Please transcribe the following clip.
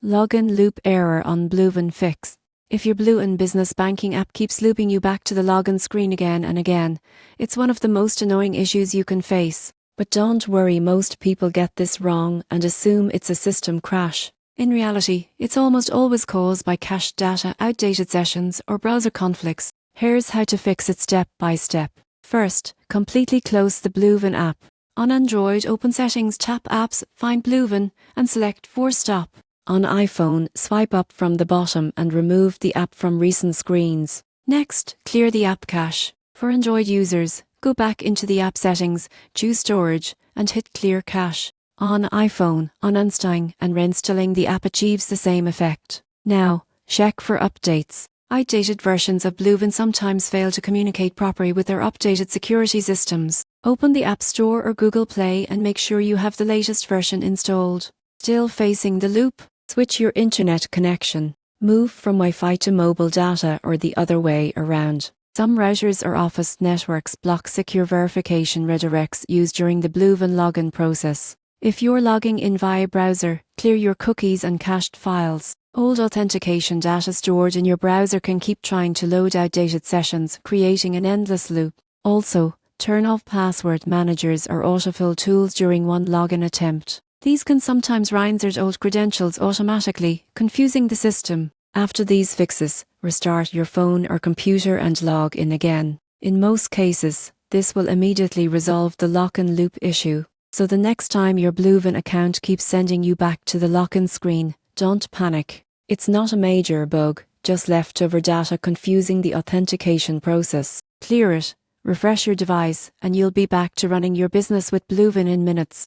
Login loop error on BlueVine Fix. If your BlueVine business banking app keeps looping you back to the login screen again and again, it's one of the most annoying issues you can face. But don't worry, most people get this wrong and assume it's a system crash. In reality, it's almost always caused by cached data, outdated sessions, or browser conflicts. Here's how to fix it step by step. First, completely close the BlueVine app. On Android, open Settings, tap Apps, find BlueVine, and select Force Stop. On iPhone, swipe up from the bottom and remove the app from recent screens. Next, clear the app cache. For Android users, go back into the app settings, choose Storage, and hit Clear Cache. On iPhone, uninstalling and reinstalling the app achieves the same effect. Now, check for updates. Outdated versions of BlueVine sometimes fail to communicate properly with their updated security systems. Open the App Store or Google Play and make sure you have the latest version installed. Still facing the loop? Switch your internet connection. Move from Wi-Fi to mobile data or the other way around. Some routers or office networks block secure verification redirects used during the BlueVine login process. If you're logging in via browser, clear your cookies and cached files. Old authentication data stored in your browser can keep trying to load outdated sessions, creating an endless loop. Also, turn off password managers or autofill tools during one login attempt. These can sometimes reinsert old credentials automatically, confusing the system. After these fixes, restart your phone or computer and log in again. In most cases, this will immediately resolve the lock-in loop issue. So the next time your BlueVine account keeps sending you back to the lock-in screen, don't panic. It's not a major bug, just leftover data confusing the authentication process. Clear it, refresh your device, and you'll be back to running your business with BlueVine in minutes.